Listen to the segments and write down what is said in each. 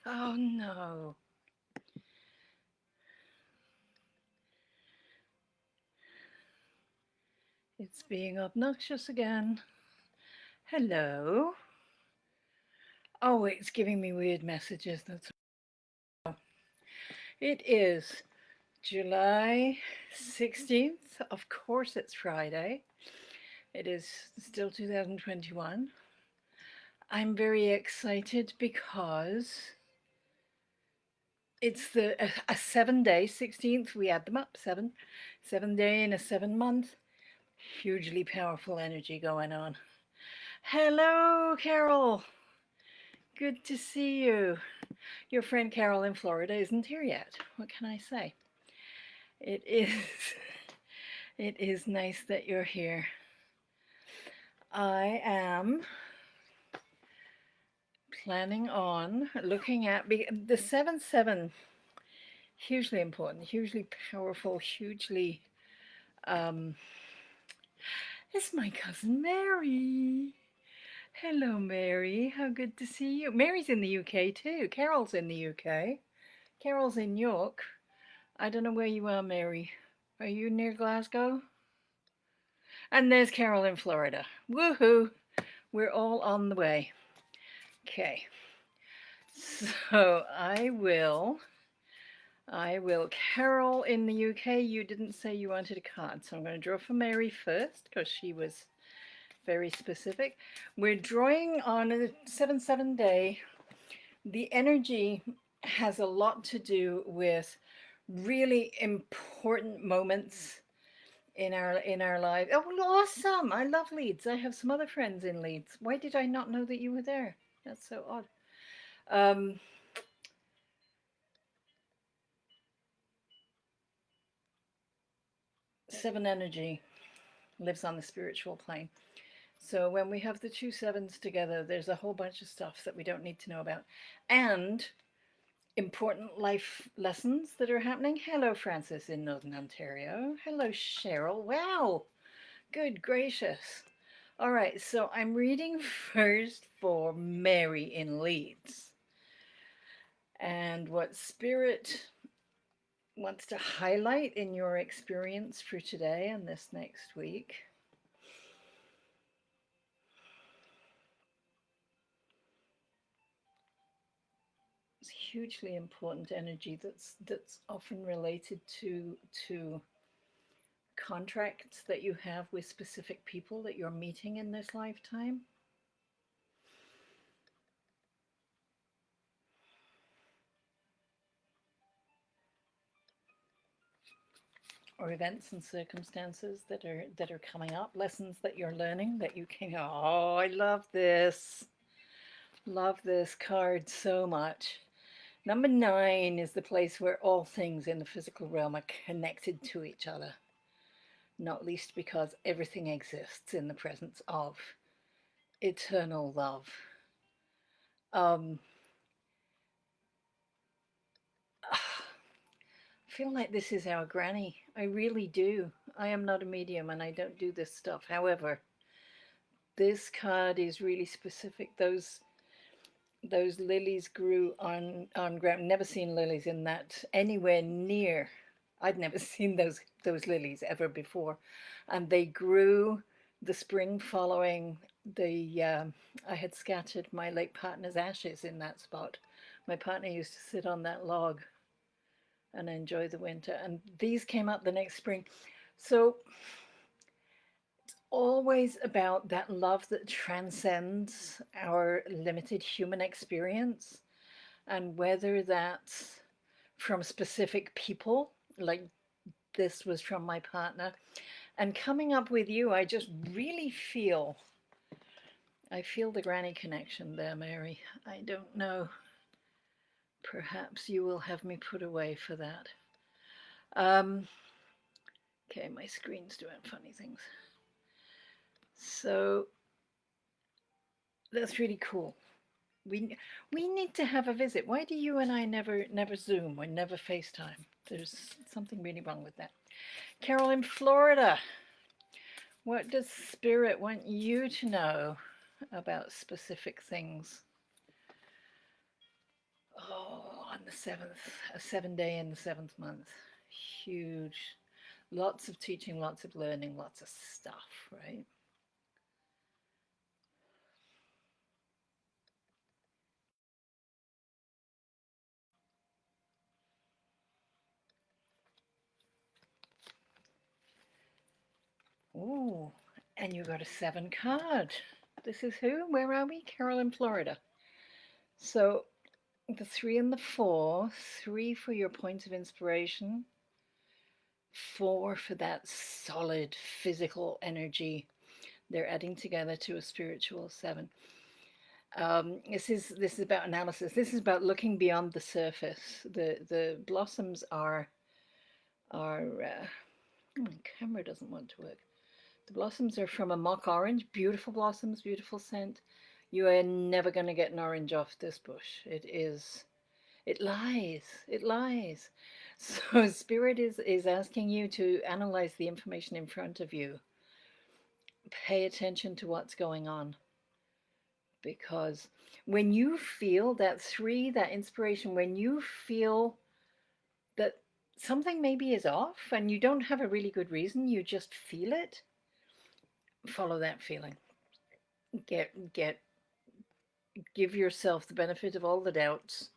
Oh no. It's being obnoxious again. Hello. Oh, it's giving me weird messages. That's it is July 16th. Of course it's Friday. It is still 2021. I'm very excited because it's a 7 day 16th. We add them up, 7 day in a 7 month. Hugely powerful energy going on. Hello, Carol. Good to see you. Your friend Carol in Florida isn't here yet. What can I say? It is it is nice that you're here. I am planning on looking at the 7-7, hugely important, hugely powerful, hugely um it's my cousin Mary. Hello Mary, how good to see you. Mary's in the UK too. Carol's in the UK. Carol's in York. I don't know where you are, Mary. Are you near Glasgow? And there's Carol in Florida. Woohoo! We're all on the way. Okay. So I will. Carol in the UK, you didn't say you wanted a card, so I'm going to draw for Mary first because she was very specific. We're drawing on a 7-7 day. The energy has a lot to do with really important moments in our life. Oh, well, awesome! I love Leeds. I have some other friends in Leeds. Why did I not know that you were there? That's so odd. Um, seven energy lives on the spiritual plane. So when we have the two sevens together, there's a whole bunch of stuff that we don't need to know about, and important life lessons that are happening. Hello, Francis in Northern Ontario. Hello, Cheryl. Wow, good gracious. All right, so I'm reading first for Mary in Leeds. And what Spirit wants to highlight in your experience for today and this next week is hugely important energy that's often related to contracts that you have with specific people that you're meeting in this lifetime. Or events and circumstances that are coming up, lessons that you're learning that you can go, oh, I love this card so much. Number 9 is the place where all things in the physical realm are connected to each other, not least because everything exists in the presence of eternal love. um I feel like this is our granny. I really do. I am not a medium and I don't do this stuff. However, this card is really specific. Those lilies grew on ground. Never seen lilies in that anywhere near. I'd never seen those lilies ever before, and they grew the spring following the. I had scattered my late partner's ashes in that spot. My partner used to sit on that log and enjoy the winter, and these came up the next spring. So always about that love that transcends our limited human experience, and whether that's from specific people, like this was from my partner, and coming up with you, I just really feel the granny connection there, Mary. I don't know. Perhaps you will have me put away for that. Um, okay, my screen's doing funny things. So that's really cool. We need to have a visit. Why do you and I never Zoom or never FaceTime? There's something really wrong with that. Carol in Florida, what does Spirit want you to know about specific things? the seventh, a 7 day in the seventh month. Huge. Lots of teaching, lots of learning, lots of stuff, right? Ooh, and you got a 7 card. This is who? Where are we? Carolyn, Florida. So the 3 and the 4, 3 for your points of inspiration, 4 for that solid physical energy. They're adding together to a spiritual 7. This is about analysis. This is about looking beyond the surface. The blossoms are. My camera doesn't want to work. The blossoms are from a mock orange. Beautiful blossoms, beautiful scent. You are never going to get an orange off this bush. It lies. It lies. So Spirit is asking you to analyze the information in front of you. Pay attention to what's going on. Because when you feel that 3, that inspiration, when you feel that something maybe is off and you don't have a really good reason, you just feel it, follow that feeling. Give yourself the benefit of all the doubts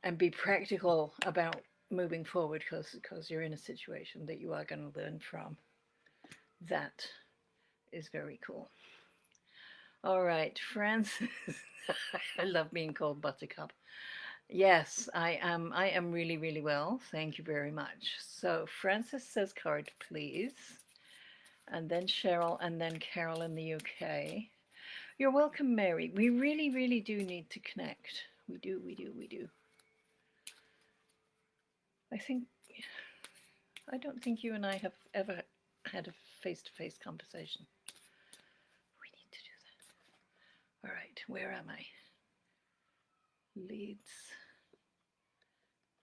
and be practical about moving forward, because you're in a situation that you are going to learn from. That is very cool. All right, Francis. I love being called Buttercup. Yes, I am really, really well. Thank you very much. So Francis says card, please. And then Cheryl, and then Carol in the UK. You're welcome, Mary. We really, really do need to connect. We do. I don't think you and I have ever had a face-to-face conversation. We need to do that. All right, where am I? Leads.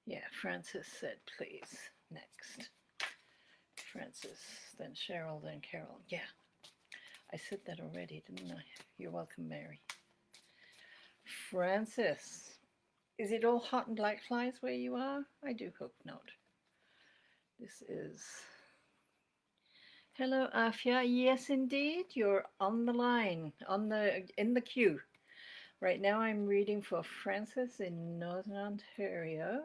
Yeah, Francis said, please. Next. Francis, then Cheryl, then Carol. Yeah, I said that already, didn't I? You're welcome, Mary. Francis, is it all hot and black flies where you are? I do hope not. This is... Hello, Afia. Yes, indeed. You're on the line, in the queue. Right now I'm reading for Francis in Northern Ontario.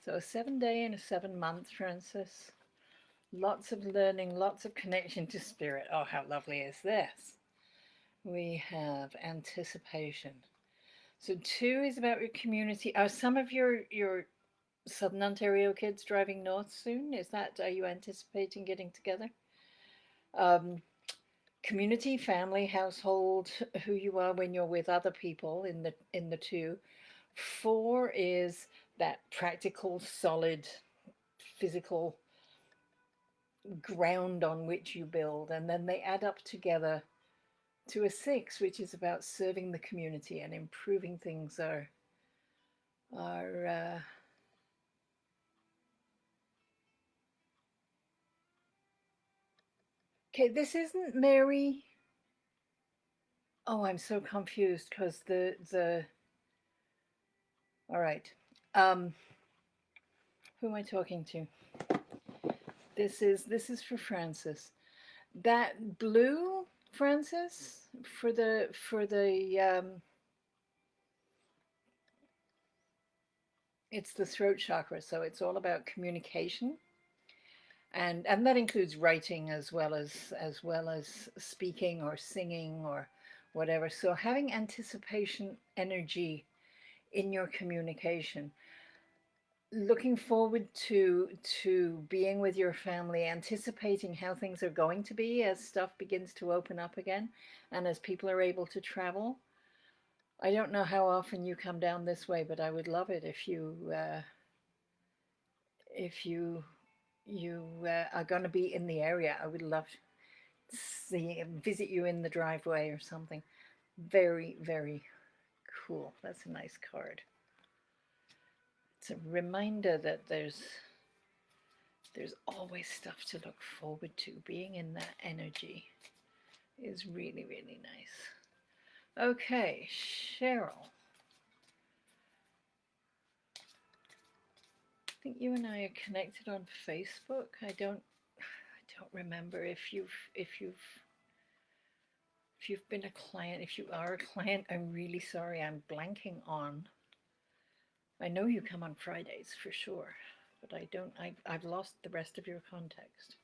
So a 7 day and a 7 month, Francis. Lots of learning, lots of connection to spirit. Oh, how lovely is this? We have anticipation. So 2 is about your community. Are some of your Southern Ontario kids driving north soon? Are you anticipating getting together? Community, family, household, who you are when you're with other people in the 2. 4 is that practical, solid, physical ground on which you build, and then they add up together to a 6, which is about serving the community and improving things. Okay, this isn't Mary. Oh, I'm so confused because the all right. Who am I talking to? This is for Francis. That blue, Francis, for the it's the throat chakra, so it's all about communication, and that includes writing as well as speaking or singing or whatever. So having anticipation energy in your communication, looking forward to being with your family, anticipating how things are going to be as stuff begins to open up again and as people are able to travel. I don't know how often you come down this way, but I would love it if you are going to be in the area. I would love to visit you in the driveway or something. Very, very cool. That's a nice card. It's a reminder that there's always stuff to look forward to. Being in that energy is really, really nice. Okay, Cheryl. I think you and I are connected on Facebook. I don't remember if you've been a client. If you are a client, I'm really sorry. I'm blanking on. I know you come on Fridays for sure, but I don't. I've lost the rest of your context.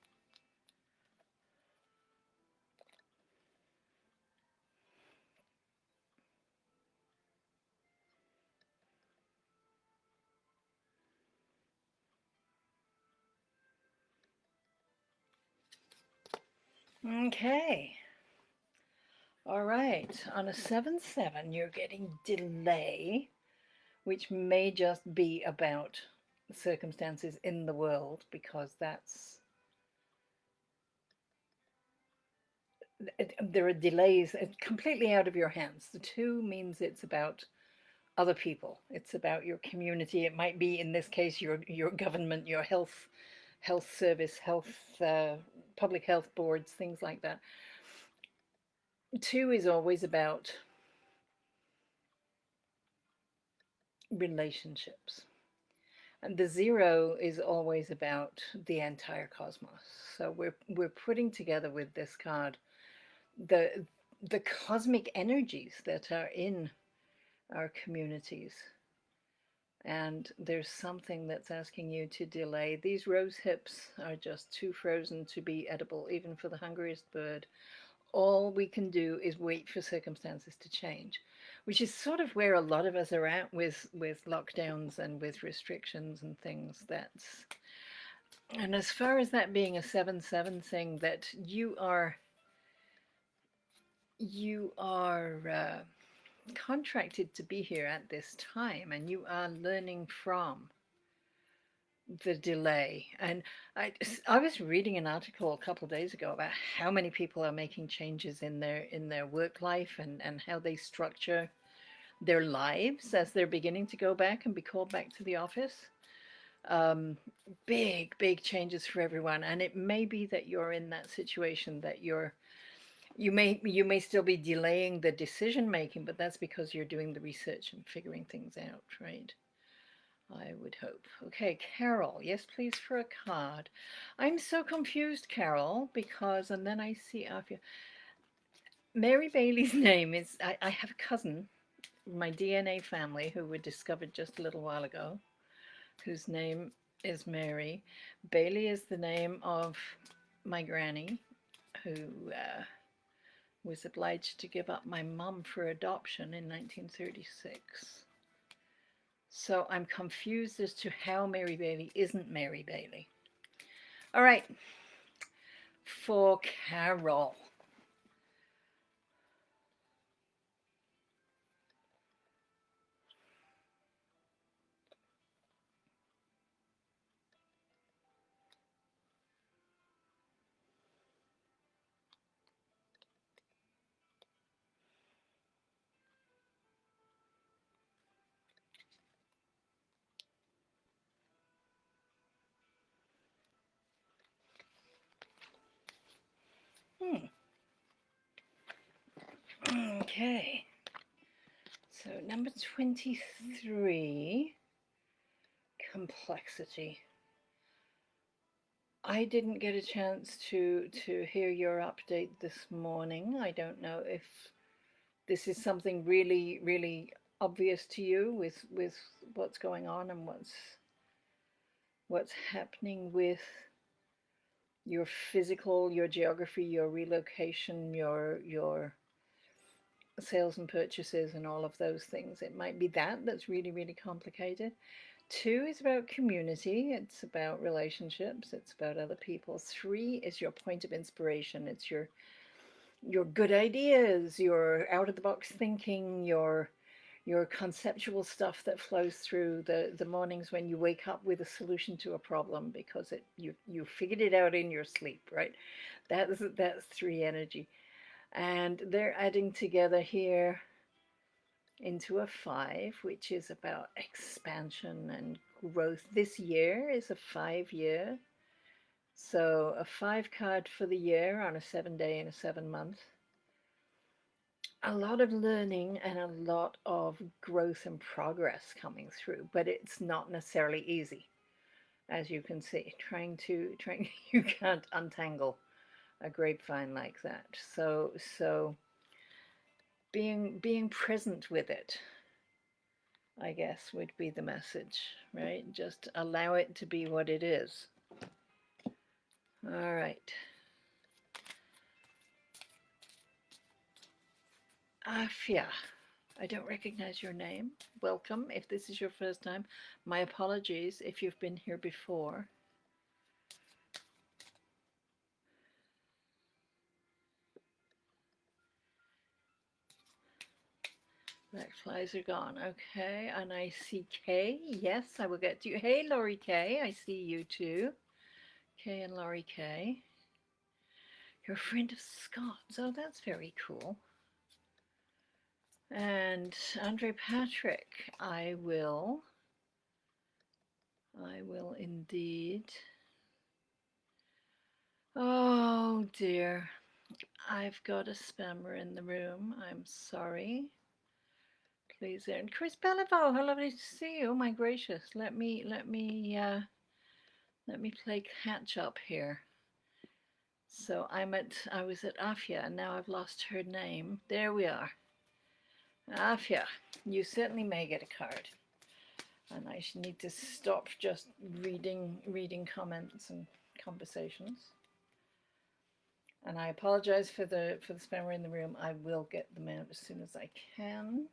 Okay. All right. On a 7-7, you're getting delay, which may just be about circumstances in the world, because there are delays completely out of your hands. The 2 means it's about other people. It's about your community. It might be, in this case, your government, your health service, public health boards, things like that. 2 is always about relationships. And the 0 is always about the entire cosmos. So we're putting together with this card the cosmic energies that are in our communities. And there's something that's asking you to delay. These rose hips are just too frozen to be edible, even for the hungriest bird. All we can do is wait for circumstances to change, which is sort of where a lot of us are at with lockdowns and with restrictions and things. And as far as that being a 7-7 thing, that you are contracted to be here at this time, and you are learning from the delay. And I was reading an article a couple of days ago about how many people are making changes in their work life, and how they structure their lives as they're beginning to go back and be called back to the office. Big changes for everyone. And it may be that you're in that situation, that you may still be delaying the decision making, but that's because you're doing the research and figuring things out, right? I would hope. Okay, Carol. Yes, please, for a card. I'm so confused, Carol, because, and then I see after Mary Bailey's name is, I have a cousin, my DNA family, who were discovered just a little while ago, whose name is Mary. Bailey is the name of my granny, who was obliged to give up my mum for adoption in 1936. So I'm confused as to how Mary Bailey isn't Mary Bailey. All right, for Carol. Okay. So number 23, complexity. I didn't get a chance to hear your update this morning. I don't know if this is something really obvious to you with what's going on and what's happening with your physical, your geography, your relocation, your sales and purchases and all of those things. It might be that's really complicated. 2 is about community, it's about relationships, it's about other people. 3 is your point of inspiration. It's your good ideas, your out of the box thinking, your conceptual stuff that flows through the mornings when you wake up with a solution to a problem because you figured it out in your sleep, right? That's 3 energy. And they're adding together here into a 5, which is about expansion and growth. This year is a 5 year. So a 5 card for the year on a 7 day and a 7 month. A lot of learning and a lot of growth and progress coming through, but it's not necessarily easy, as you can see. Trying you can't untangle a grapevine like that. So being present with it, I guess, would be the message, right? Just allow it to be what it is. All right. Afia, I don't recognize your name. Welcome if this is your first time. My apologies if you've been here before. Black flies are gone. Okay, and I see Kay. Yes, I will get to you. Hey, Laurie Kay, I see you too. Kay and Laurie Kay. You're a friend of Scott's. Oh, that's very cool. And Andre Patrick, I will indeed. Oh dear, I've got a spammer in the room. I'm sorry. Please, and Chris Beliveau, how lovely to see you. Oh my gracious, let me play catch up here. So I was at Afia, and now I've lost her name. There we are. Afia, you certainly may get a card. And I should need to stop just reading comments and conversations. And I apologize for the spammer in the room. I will get them out as soon as I can.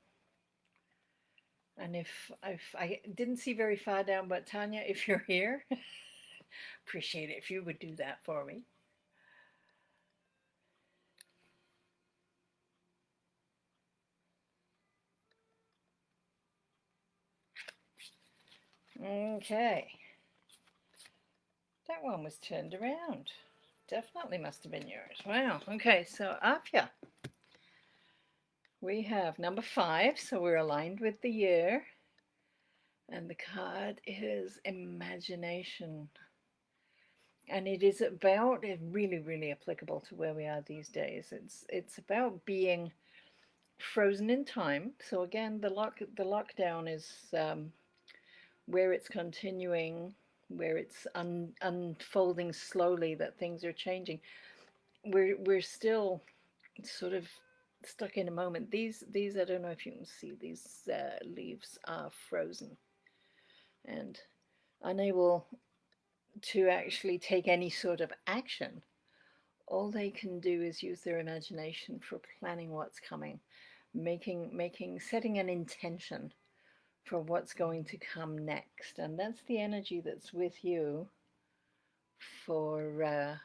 And if I didn't see very far down, but Tanya, if you're here, appreciate it if you would do that for me. Okay. That one was turned around. Definitely must have been yours. Wow. Okay, so Afia. We have number 5, so we're aligned with the year. And the card is imagination. And it is about, really, really applicable to where we are these days. It's about being frozen in time. So again, the lockdown is where it's continuing, where it's unfolding slowly, that things are changing. We're still sort of stuck in a moment. These I don't know if you can see, these leaves are frozen and unable to actually take any sort of action. All they can do is use their imagination for planning what's coming, setting an intention for what's going to come next. And that's the energy that's with you for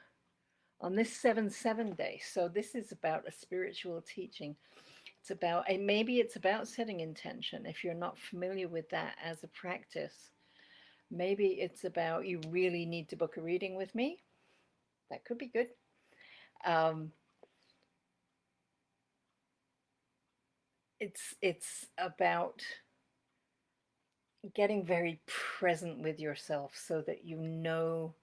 on this 7/7 day. So this is about a spiritual teaching. It's about, and maybe it's about setting intention. If you're not familiar with that as a practice, maybe it's about, you really need to book a reading with me. That could be good. It's about getting very present with yourself so that you know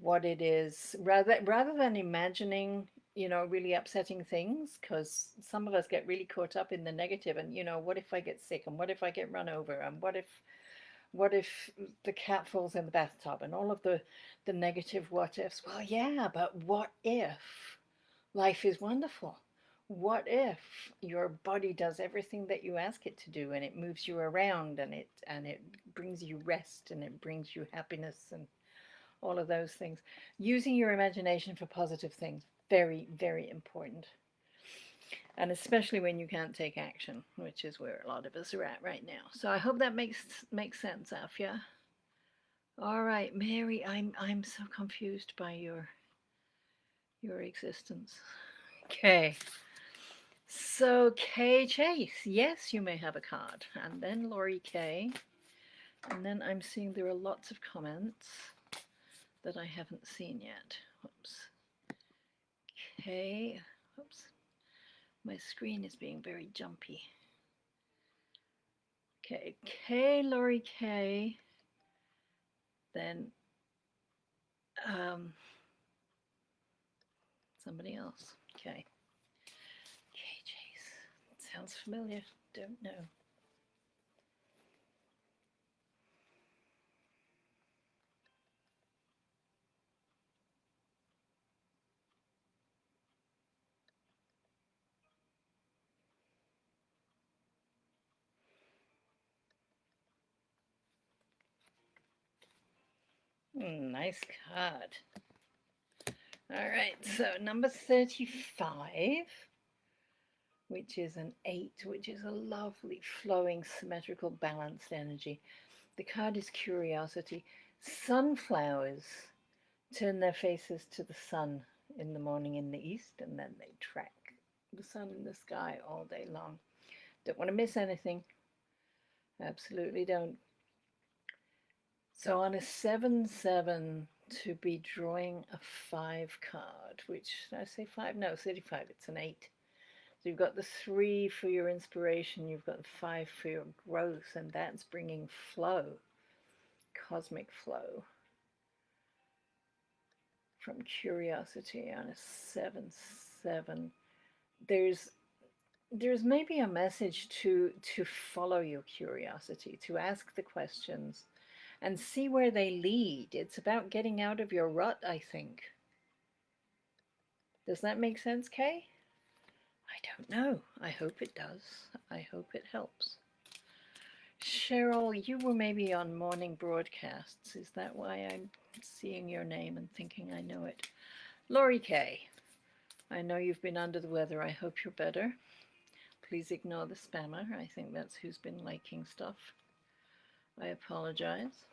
what it is, rather than imagining, really upsetting things, because some of us get really caught up in the negative, and what if I get sick, and what if I get run over, and what if the cat falls in the bathtub, and all of the negative what ifs. Well, yeah, but what if life is wonderful? What if your body does everything that you ask it to do, and it moves you around, and it brings you rest, and it brings you happiness, and all of those things. Using your imagination for positive things, very, very important. And especially when you can't take action, which is where a lot of us are at right now. So I hope that makes sense, Afia. All right, Mary, I'm so confused by your existence. Okay. So Kay Chase, yes, you may have a card. And then Laurie Kay. And then I'm seeing there are lots of comments that I haven't seen yet. Whoops. Okay. Whoops. My screen is being very jumpy. Okay. Kay, Laurie Kay. then um, somebody else. Okay. KJs. Sounds familiar. Don't know. Nice card. All right, so number 35, which is an 8, which is a lovely, flowing, symmetrical, balanced energy. The card is curiosity. Sunflowers turn their faces to the sun in the morning in the east, and then they track the sun in the sky all day long. Don't want to miss anything. Absolutely don't. So on a 7-7, to be drawing a 5 card, which did I say 5? No, 35, it's an 8. So you've got the 3 for your inspiration, you've got the 5 for your growth, and that's bringing flow, cosmic flow from curiosity on a 7-7. There's maybe a message to follow your curiosity, to ask the questions and see where they lead. It's about getting out of your rut, I think. Does that make sense, Kay? I don't know. I hope it does. I hope it helps. Cheryl, you were maybe on morning broadcasts. Is that why I'm seeing your name and thinking I know it? Laurie Kay, I know you've been under the weather. I hope you're better. Please ignore the spammer. I think that's who's been liking stuff. I apologize.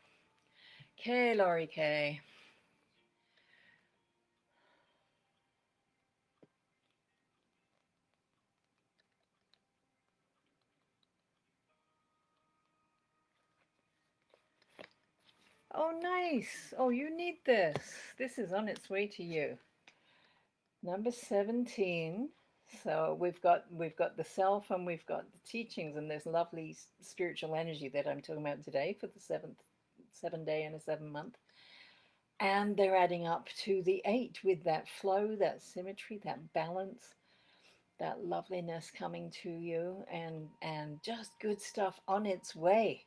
Kay, Laurie Kay. Oh, nice. Oh, you need this. This is on its way to you. Number 17. So we've got the self and we've got the teachings and this lovely spiritual energy that I'm talking about today for the 7 day and a 7 month. And they're adding up to the 8 with that flow, that symmetry, that balance, that loveliness coming to you, and just good stuff on its way.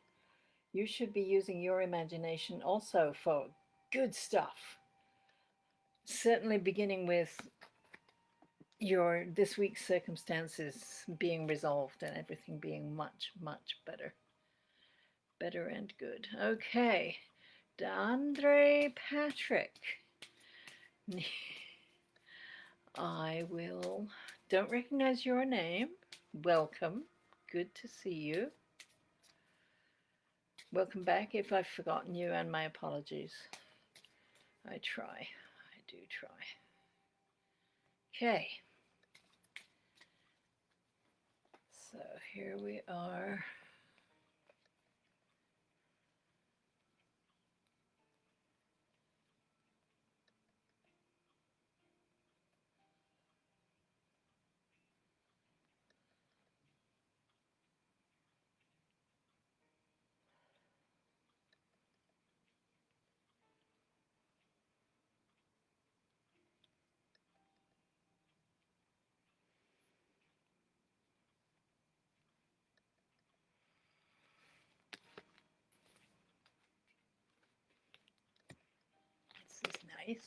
You should be using your imagination also for good stuff. Certainly beginning with your this week's circumstances being resolved and everything being much, much better. Better and good. Okay. D'Andre Patrick. I will. Don't recognize your name. Welcome. Good to see you. Welcome back if I've forgotten you, and my apologies. I try. I do try. Okay. So here we are. This is nice.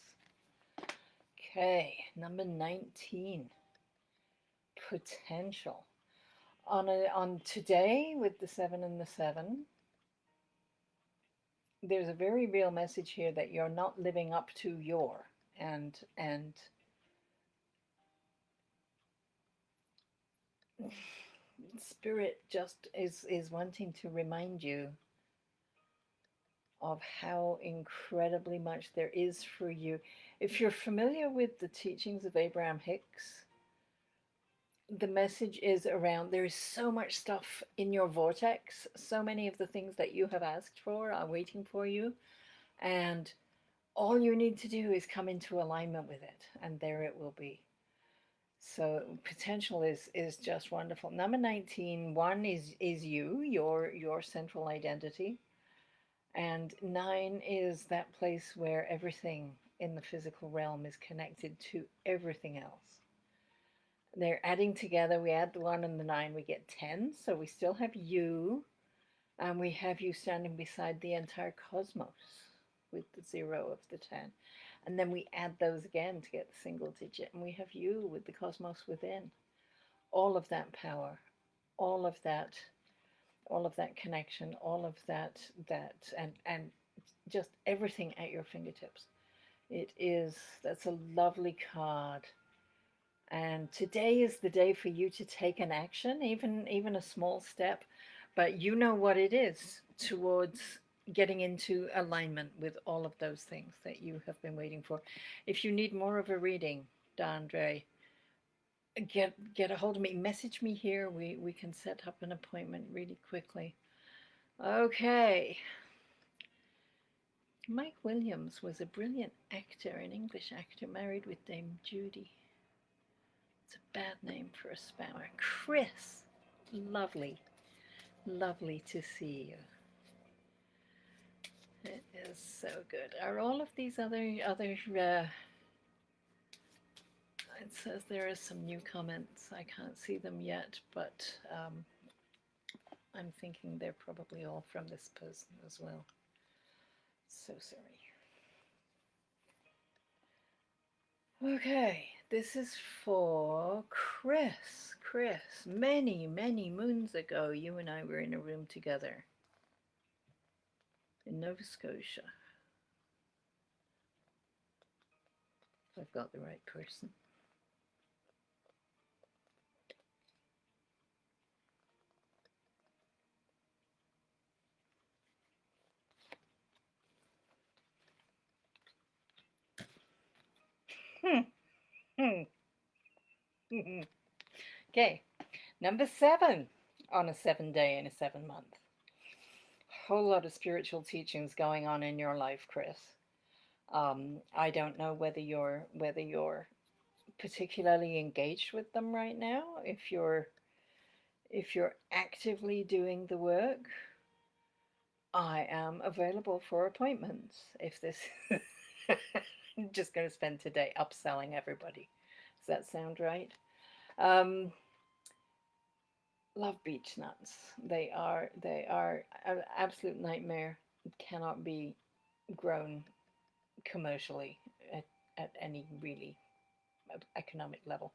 Okay, number 19. Potential. On today with the 7 and the 7, there's a very real message here that you're not living up to your and spirit just is wanting to remind you of how incredibly much there is for you. If you're familiar with the teachings of Abraham Hicks, the message is around there is so much stuff in your vortex. So many of the things that you have asked for are waiting for you. And all you need to do is come into alignment with it, and there it will be. So potential is just wonderful. Number 19, 1 is you, your central identity. And 9 is that place where everything in the physical realm is connected to everything else. They're adding together. We add the 1 and the 9, we get 10. So we still have you, and we have you standing beside the entire cosmos with the 0 of the 10. And then we add those again to get the single digit, and we have you with the cosmos within. All of that power, all of that, all of that connection, all of and just everything at your fingertips. It is, that's a lovely card. And today is the day for you to take an action, even a small step, but you know what it is towards getting into alignment with all of those things that you have been waiting for. If you need more of a reading, Dandre, get a hold of me. Message me here. We can set up an appointment really quickly. Okay. Mike Williams was a brilliant actor, an English actor married with Dame Judy. It's a bad name for a spammer. Chris, lovely, lovely to see you. It is so good. Are all of these other it says there are some new comments. I can't see them yet, but I'm thinking they're probably all from this person as well. So sorry. Okay, this is for Chris. Chris, many, many moons ago, you and I were in a room together in Nova Scotia. If I've got the right person. Okay, number 7 on a 7-day and a 7-month. Whole lot of spiritual teachings going on in your life, Chris. I don't know whether you're particularly engaged with them right now. If you're actively doing the work, I am available for appointments. If this, I'm just going to spend today upselling everybody. Does that sound right? Love beech nuts. They are an absolute nightmare. Cannot be grown commercially at any really economic level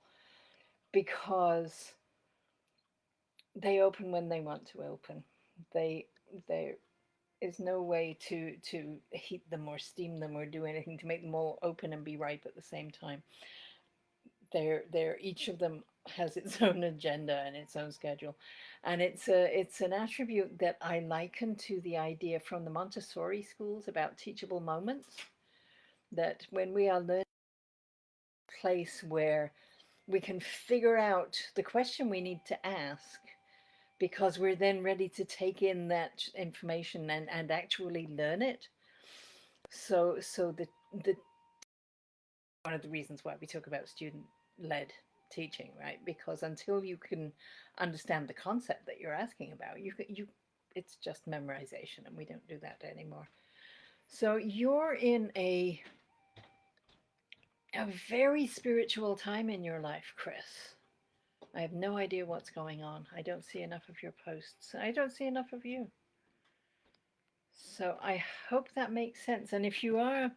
because they open when they want to open. There is no way to heat them or steam them or do anything to make them all open and be ripe at the same time. They're each of them has its own agenda and its own schedule, and it's an attribute that I liken to the idea from the Montessori schools about teachable moments. That when we are learning a place where we can figure out the question we need to ask because we're then ready to take in that information and actually learn it. So the one of the reasons why we talk about student-led teaching, right? Because until you can understand the concept that you're asking about, you it's just memorization, and we don't do that anymore. So you're in a very spiritual time in your life, Chris. I have no idea what's going on. I don't see enough of your posts. I don't see enough of you. So I hope that makes sense. And if you are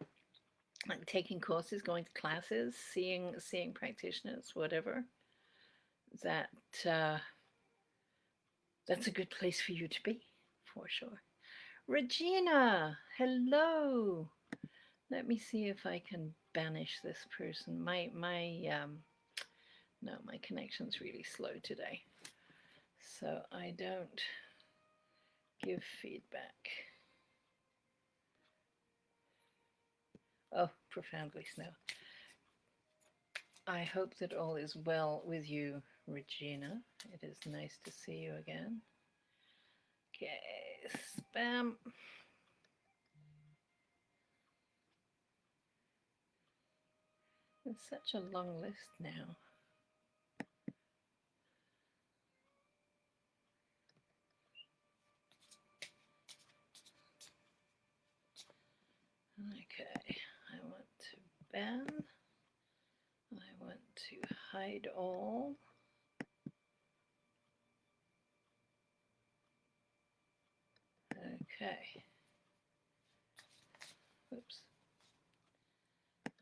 like taking courses, going to classes, seeing practitioners, whatever, that that's a good place for you to be, for sure. Regina, hello. Let me see if I can banish this person. No, my connection's really slow today, so I don't give feedback. Oh, profoundly snow. I hope that all is well with you, Regina. It is nice to see you again. Okay, spam. It's such a long list now. ban. I want to hide all. Okay. Oops.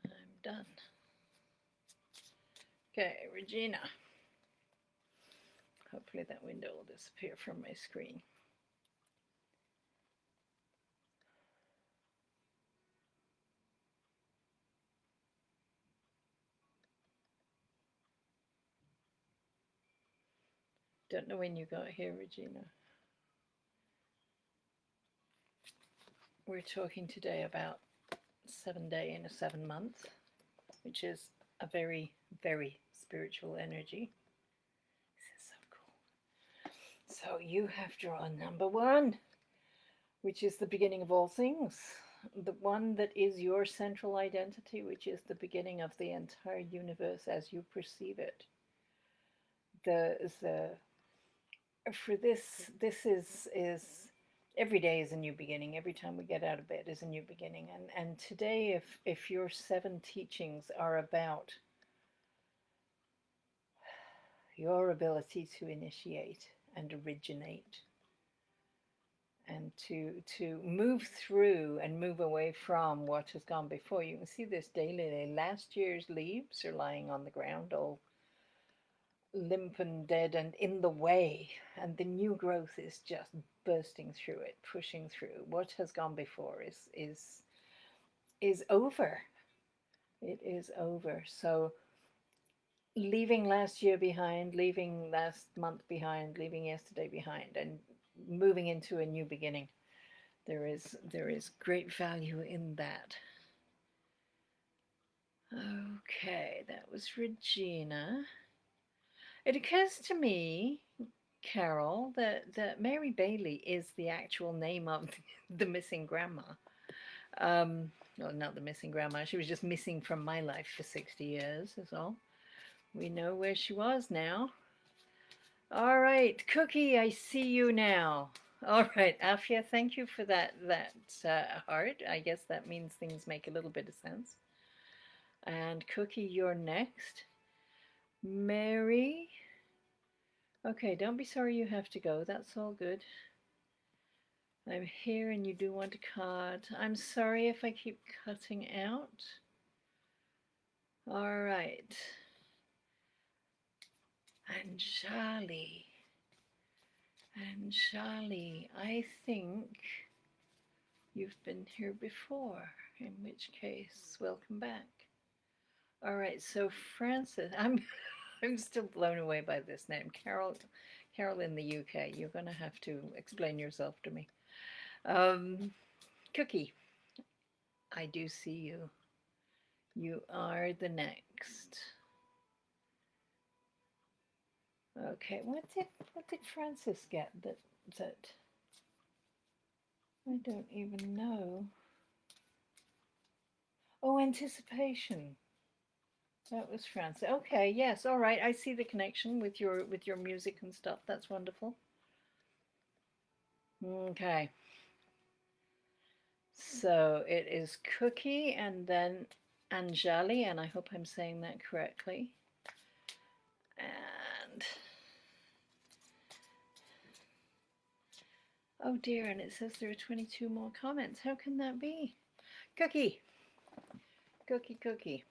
I'm done. Okay, Regina. Hopefully that window will disappear from my screen. Don't know when you got here, Regina. We're talking today about 7-day and a 7-month, which is a very, very spiritual energy. This is so cool. So you have drawn number 1, which is the beginning of all things. The one that is your central identity, which is the beginning of the entire universe as you perceive it. For this is every day is a new beginning. Every time we get out of bed is a new beginning. And today, if your 7 teachings are about your ability to initiate and originate and to move through and move away from what has gone before. You can see this daily. Last year's leaves are lying on the ground, all limp and dead and in the way, and the new growth is just bursting through it, pushing through. What has gone before is over. It is over. So leaving last year behind, leaving last month behind, leaving yesterday behind, and moving into a new beginning. There is great value in that. Okay, that was Regina. It occurs to me, Carol, that Mary Bailey is the actual name of the missing grandma. Well, not the missing grandma. She was just missing from my life for 60 years, is all. We know where she was now. All right, Cookie, I see you now. All right, Afia, thank you for that heart. I guess that means things make a little bit of sense. And Cookie, you're next. Mary. Okay, don't be sorry you have to go. That's all good. I'm here and you do want a card. I'm sorry if I keep cutting out. All right. Anjali. Anjali, I think you've been here before, in which case, welcome back. All right, so Francis, I'm still blown away by this name. Carol in the UK, you're going to have to explain yourself to me. Cookie, I do see you. You are the next. Okay, what did Francis get that I don't even know. Oh, anticipation. That was Francis. Okay, yes, all right. I see the connection with your music and stuff. That's wonderful. Okay. So it is Cookie and then Anjali, and I hope I'm saying that correctly. And oh dear, and it says there are 22 more comments. How can that be? Cookie. Cookie, Cookie.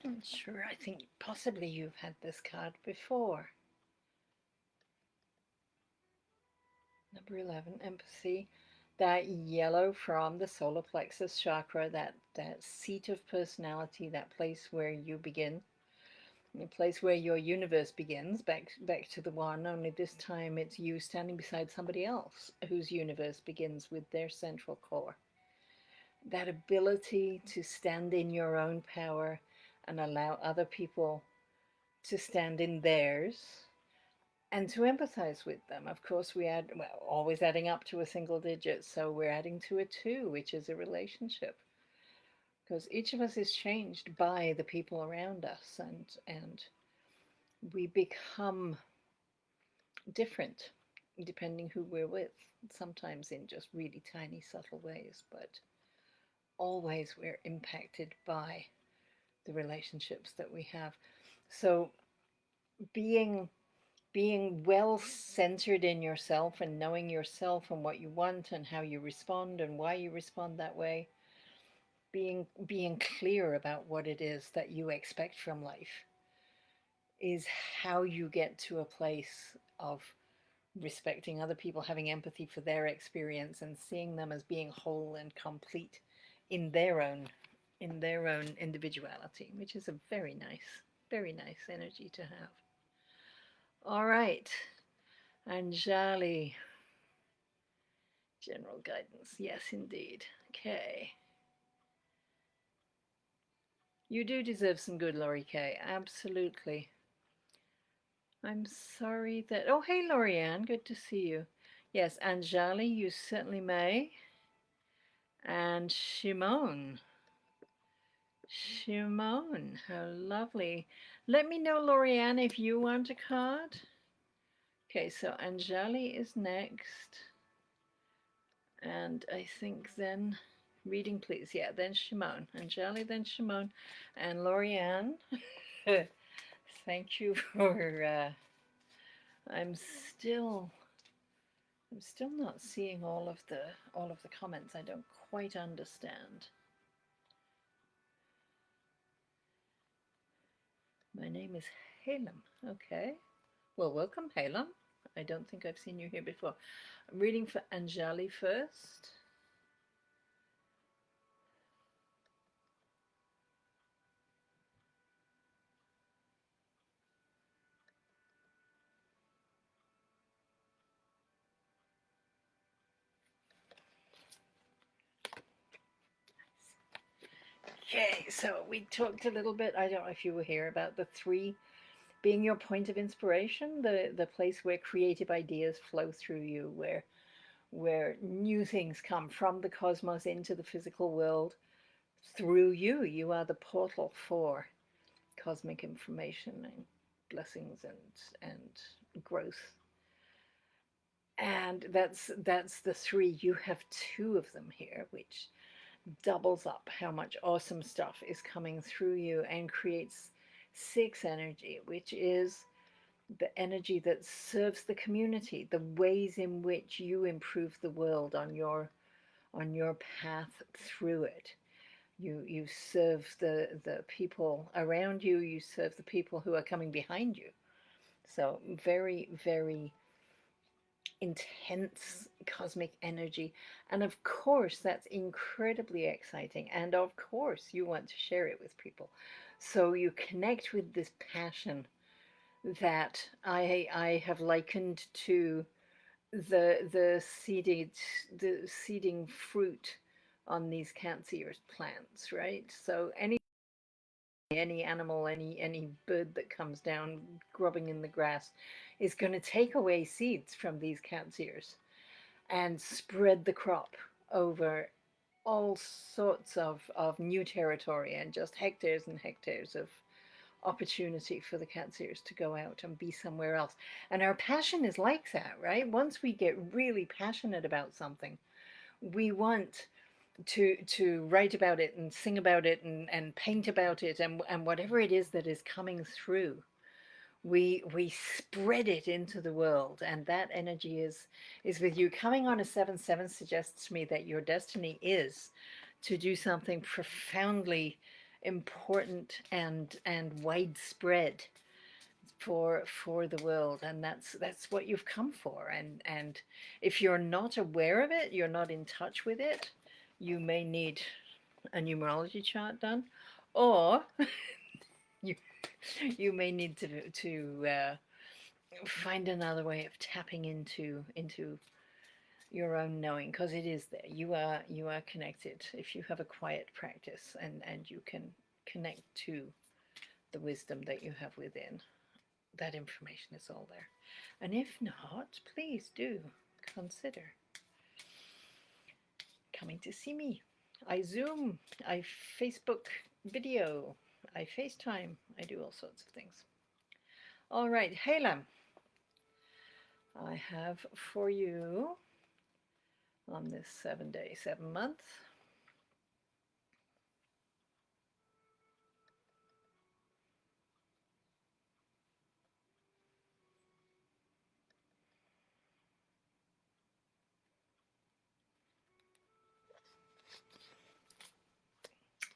I'm sure. I think possibly you've had this card before. Number 11, empathy. That yellow from the solar plexus chakra, that seat of personality, that place where you begin, the place where your universe begins, back to the one, only this time it's you standing beside somebody else whose universe begins with their central core. That ability to stand in your own power and allow other people to stand in theirs, and to empathize with them. Of course, we add, well, always adding up to a single digit, so we're adding to a two, which is a relationship. Because each of us is changed by the people around us, and we become different depending who we're with, sometimes in just really tiny, subtle ways, but always we're impacted by the relationships that we have. So being being well centered in yourself and knowing yourself and what you want and how you respond and why you respond that way, being clear about what it is that you expect from life is how you get to a place of respecting other people, having empathy for their experience and seeing them as being whole and complete in their own individuality, which is a very nice energy to have. All right, Anjali, general guidance. Yes, indeed. Okay. You do deserve some good, Laurie K. Absolutely. I'm sorry that. Oh, hey, Lorianne. Good to see you. Yes, Anjali, you certainly may. And Shimon. Shimon, how lovely. Let me know, Lorianne, if you want a card. Okay, so Anjali is next. And I think then, reading please. Yeah, then Shimon. Anjali, then Shimon. And Lorianne, thank you for, I'm still not seeing all of the comments. I don't quite understand. My name is Halem. Okay. Well, welcome, Halem. I don't think I've seen you here before. I'm reading for Anjali first. Okay, so we talked a little bit, I don't know if you were here, about the three being your point of inspiration, the place where creative ideas flow through you, where new things come from the cosmos into the physical world through you. You are the portal for cosmic information and blessings and growth. And that's the three. You have two of them here, which doubles up how much awesome stuff is coming through you and creates six energy, which is the energy that serves the community, the ways in which you improve the world on your path through it. You serve the people around you, you serve the people who are coming behind you. So very intense cosmic energy. And of course, that's incredibly exciting. And of course, you want to share it with people. So you connect with this passion that I have likened to the seeding fruit on these Cancer plants, right? So any animal, any bird that comes down grubbing in the grass is going to take away seeds from these Cancers and spread the crop over all sorts of new territory and just hectares and hectares of opportunity for the Cancers to go out and be somewhere else. And our passion is like that, right? Once we get really passionate about something, we want to write about it and sing about it and paint about it and whatever it is that is coming through. We spread it into the world, and that energy is with you. Coming on a 7-7 suggests to me that your destiny is to do something profoundly important and widespread for the world, and that's what you've come for. And if you're not aware of it, you're not in touch with it, you may need a numerology chart done, or you you may need to find another way of tapping into your own knowing, because it is there. You are connected if you have a quiet practice and you can connect to the wisdom that you have within. that information is all there. And if not, please do consider coming to see me. I Zoom, I Facebook video, I FaceTime, I do all sorts of things. All right, Halem, I have for you on this 7-day, 7-month.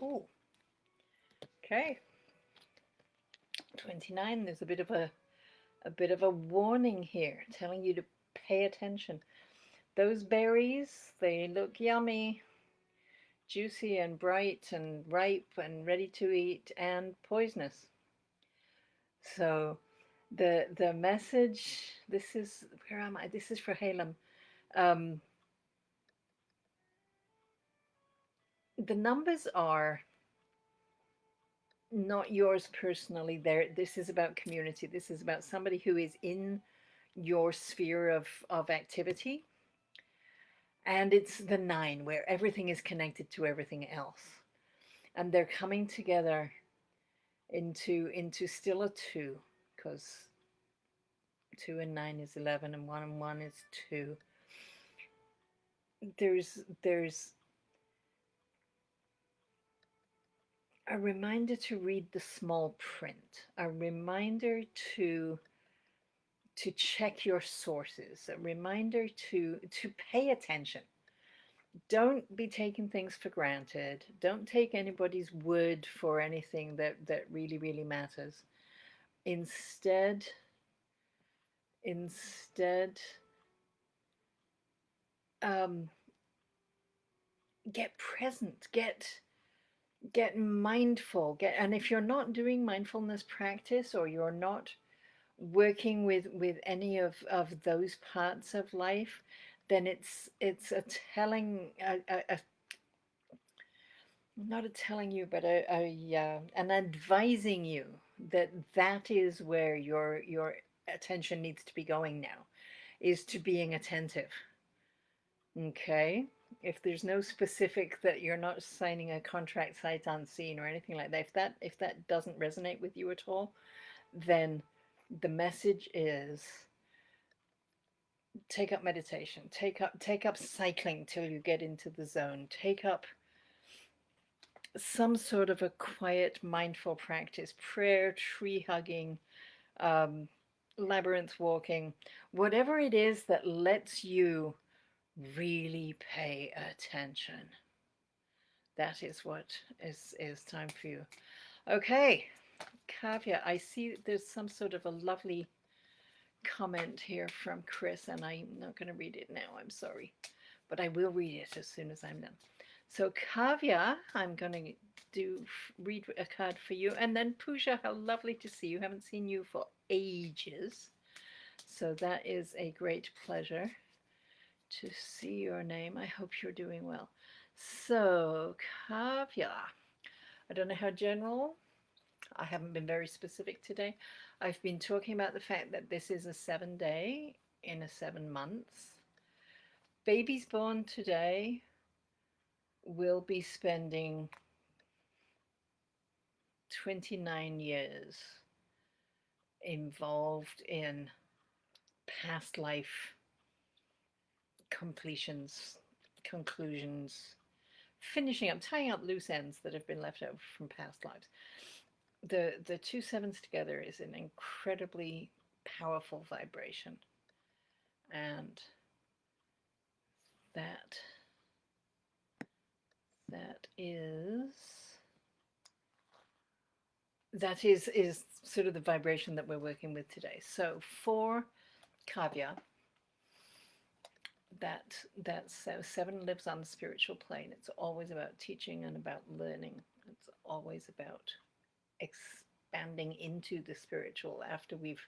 Oh, okay. 29, there's a bit of a warning here telling you to pay attention. Those berries, they look yummy, juicy and bright and ripe and ready to eat and poisonous. So the message, this is, where am I? This is for Halem. Um, the numbers are not yours personally. There, this is about community. This is about somebody who is in your sphere of activity. And it's the 9 where everything is connected to everything else. And they're coming together into still a 2, because 2 and 9 is 11 and 1 and 1 is 2. There's a reminder to read the small print, a reminder to check your sources, a reminder to pay attention. Don't be taking things for granted. Don't take anybody's word for anything that really, really matters. Instead, get present, get mindful, and if you're not doing mindfulness practice, or you're not working with any of those parts of life, then it's a telling, not a telling you, but an advising you that that is where your attention needs to be going now, is to being attentive. Okay, if there's no specific, that you're not signing a contract sight unseen or anything like that, if that doesn't resonate with you at all, then the message is take up meditation, take up cycling till you get into the zone, take up some sort of a quiet, mindful practice, prayer, tree hugging, labyrinth walking, whatever it is that lets you really pay attention. That is what is time for you. Okay, Kavya, I see there's some sort of a lovely comment here from Chris, and I'm not going to read it now, I'm sorry, but I will read it as soon as I'm done. So Kavya, I'm going to read a card for you, and then Pooja, how lovely to see you. Haven't seen you for ages, so that is a great pleasure to see your name. I hope you're doing well. So Kavya, I don't know how general, I haven't been very specific today. I've been talking about the fact that this is a 7-day in a 7 months. Babies born today will be spending 29 years involved in past life completions, conclusions, finishing up, tying up loose ends that have been left over from past lives. The 2 7s together is an incredibly powerful vibration, and that is sort of the vibration that we're working with today. So for Kavya, that 7 lives on the spiritual plane. It's always about teaching and about learning. It's always about expanding into the spiritual after we've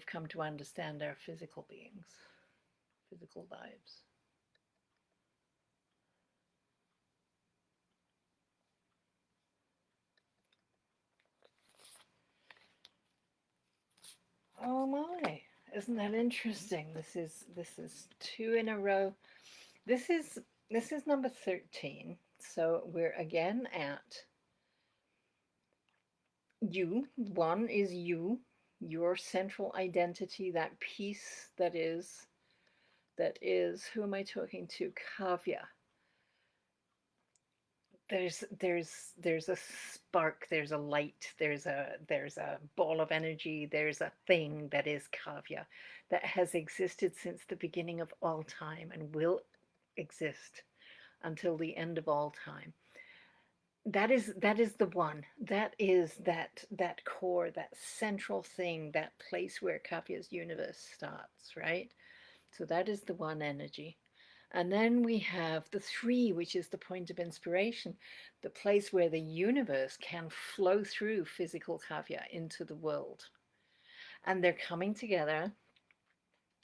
come to understand our physical beings, physical lives. Oh my, isn't that interesting? This is two in a row. This is this is number 13. So we're again at you. One is you, your central identity, that piece that is who am I talking to? Kavya. There's a spark, there's a light, there's a ball of energy, there's a thing that is Kavya that has existed since the beginning of all time and will exist until the end of all time. That is the one. That is that core, that central thing, that place where Kavya's universe starts, right? So that is the one energy. And then we have the three, which is the point of inspiration, the place where the universe can flow through physical Kavya into the world. And they're coming together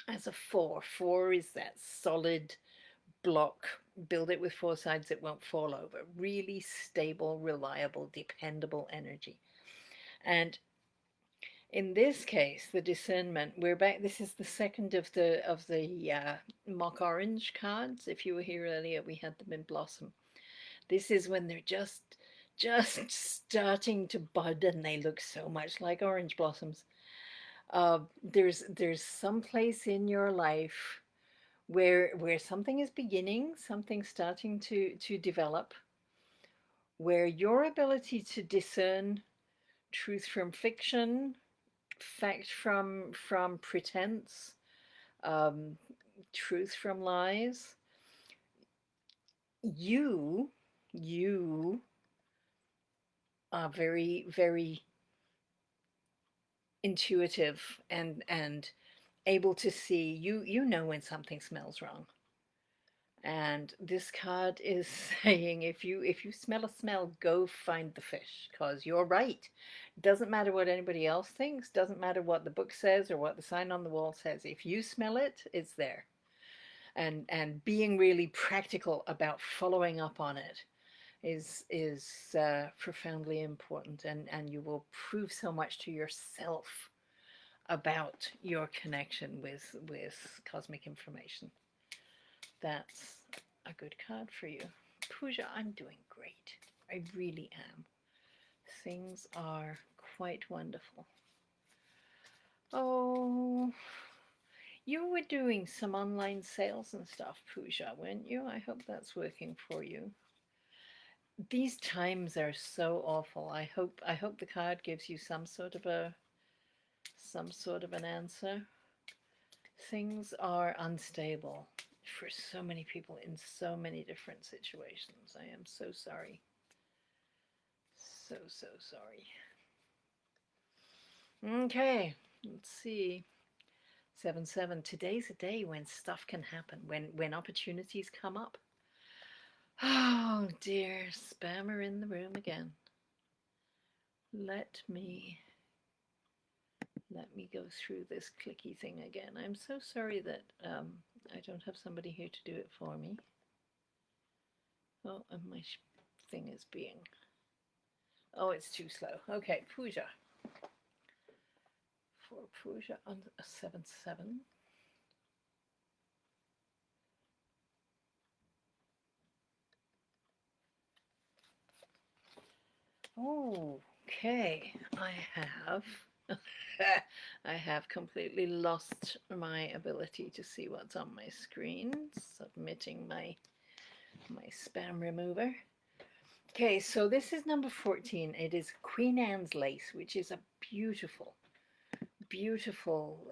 as a four. Four is that solid block. Build it with four sides, it won't fall over. Really stable, reliable, dependable energy. And in this case, the discernment, we're back. This is the second of the mock orange cards. If you were here earlier, we had them in blossom. This is when they're just starting to bud, and they look so much like orange blossoms. There's some place in your life where something is beginning, something starting to develop, where your ability to discern truth from fiction, fact from pretense, um, truth from lies. You are very, very intuitive and able to see. You know when something smells wrong. And this card is saying, if you smell a smell, go find the fish, because you're right. Doesn't matter what anybody else thinks, doesn't matter what the book says or what the sign on the wall says. If you smell it, it's there. And being really practical about following up on it is profoundly important, and you will prove so much to yourself about your connection with cosmic information. That's a good card for you. Pooja, I'm doing great. I really am. Things are quite wonderful. Oh, you were doing some online sales and stuff, Pooja, weren't you? I hope that's working for you. These times are so awful. I hope the card gives you some sort of an answer. Things are unstable for so many people in so many different situations. I am so sorry. So sorry. Okay, let's see. 7-7. Today's a day when stuff can happen, when opportunities come up. Oh dear, spammer in the room again. Let me go through this clicky thing again. I'm so sorry that I don't have somebody here to do it for me. Oh, and my thing is being. Oh, it's too slow. Okay, Pooja. For Pooja on a 7-7. Okay, I have. I have completely lost my ability to see what's on my screen. Submitting my spam remover. Okay, so this is number 14. It is Queen Anne's lace, which is a beautiful, beautiful.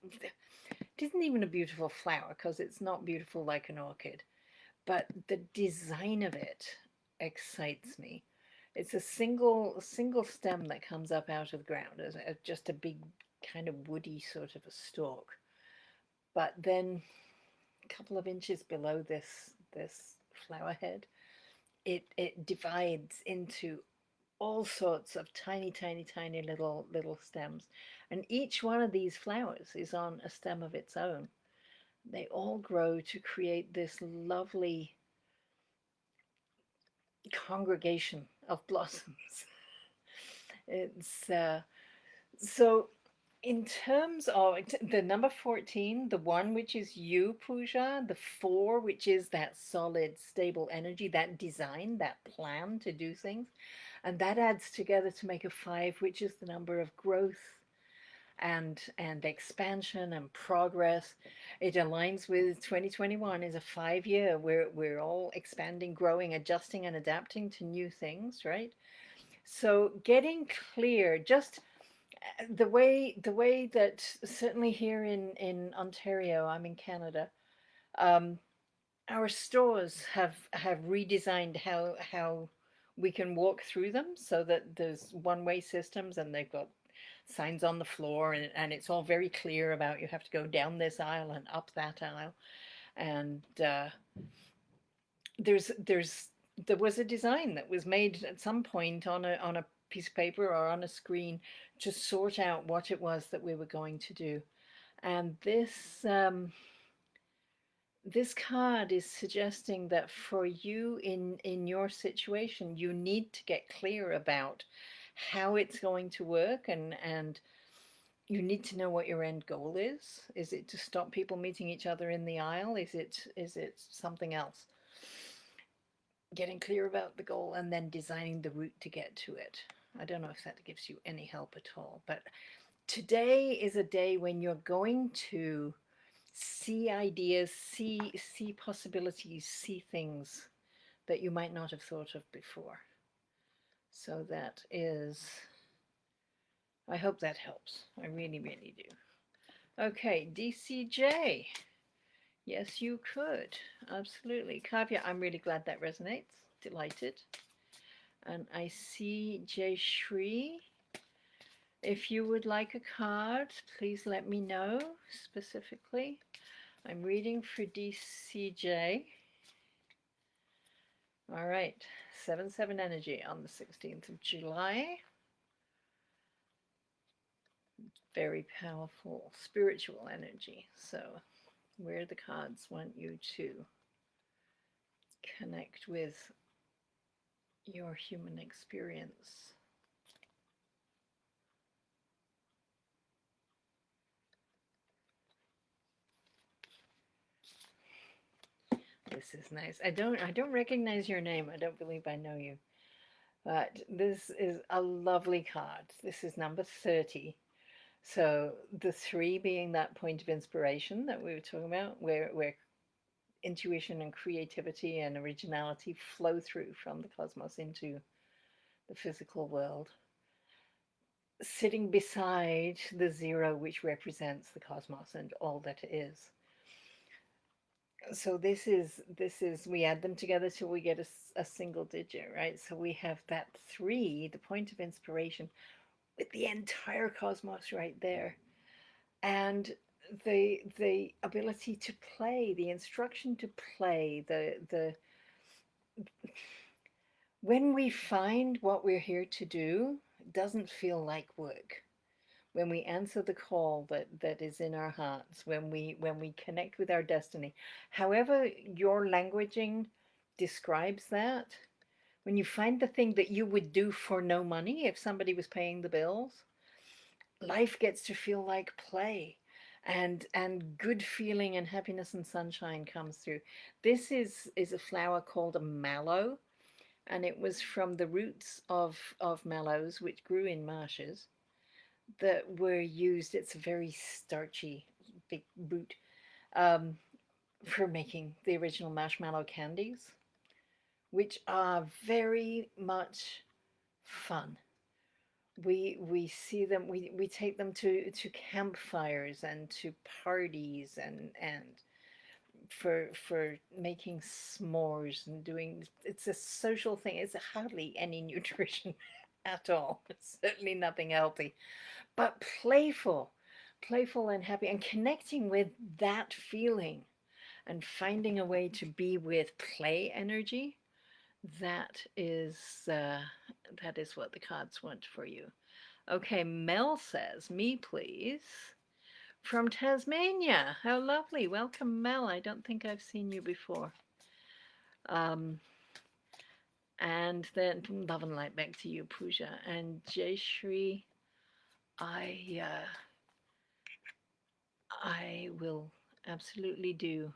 It isn't even a beautiful flower because it's not beautiful like an orchid, but the design of it excites me. It's a single stem that comes up out of the ground as just a big kind of woody sort of a stalk. But then a couple of inches below this flower head, it divides into all sorts of tiny little stems, and each one of these flowers is on a stem of its own. They all grow to create this lovely congregation of blossoms. It's so. In terms of the number 14, the one which is you, Pooja, the four, which is that solid, stable energy, that design, that plan to do things, and that adds together to make a five, which is the number of growth and expansion and progress. It aligns with 2021 is a 5 year where we're all expanding, growing, adjusting, and adapting to new things, right? So getting clear, just the way that certainly here in Ontario, I'm in Canada, um, our stores have redesigned how we can walk through them so that there's one-way systems and they've got signs on the floor and it's all very clear about you have to go down this aisle and up that aisle and there's there was a design that was made at some point on a piece of paper or on a screen to sort out what it was that we were going to do. And this card is suggesting that for you in your situation, you need to get clear about how it's going to work and you need to know what your end goal is. Is it to stop people meeting each other in the aisle? Is it something else? Getting clear about the goal and then designing the route to get to it. I don't know if that gives you any help at all, but today is a day when you're going to see ideas, see possibilities, see things that you might not have thought of before. So that is, I hope that helps. I really, really do. Okay, DCJ. Yes, you could. Absolutely. Kavya, I'm really glad that resonates. Delighted. And I see Jay Shri. If you would like a card, please let me know specifically. I'm reading for DCJ. All right, 7-7 energy on the 16th of July. Very powerful spiritual energy. So, where the cards want you to connect with your human experience. This is nice. I don't recognize your name. I don't believe I know you. But this is a lovely card. This is number 30. So the 3 being that point of inspiration that we were talking about, where intuition and creativity and originality flow through from the cosmos into the physical world. Sitting beside the 0, which represents the cosmos and all that is. So this is we add them together till we get a single digit, right? So we have that 3, the point of inspiration, with the entire cosmos right there, and the ability to play, the instruction to play, the when we find what we're here to do, it doesn't feel like work. When we answer the call that is in our hearts, when we connect with our destiny, however your languaging describes that, when you find the thing that you would do for no money if somebody was paying the bills, life gets to feel like play and good feeling and happiness and sunshine comes through. This is a flower called a mallow, and it was from the roots of mallows which grew in marshes that were used. It's a very starchy big root, um, for making the original marshmallow candies, which are very much fun. We see them, we take them to campfires and to parties and for making s'mores and doing, it's a social thing. It's hardly any nutrition at all. It's certainly nothing healthy, but playful and happy and connecting with that feeling and finding a way to be with play energy. That is that is what the cards want for you. Okay, Mel says, me please. From Tasmania. How lovely. Welcome, Mel. I don't think I've seen you before. Um, and then love and light back to you, Pooja. And Jay Shri, I I will absolutely do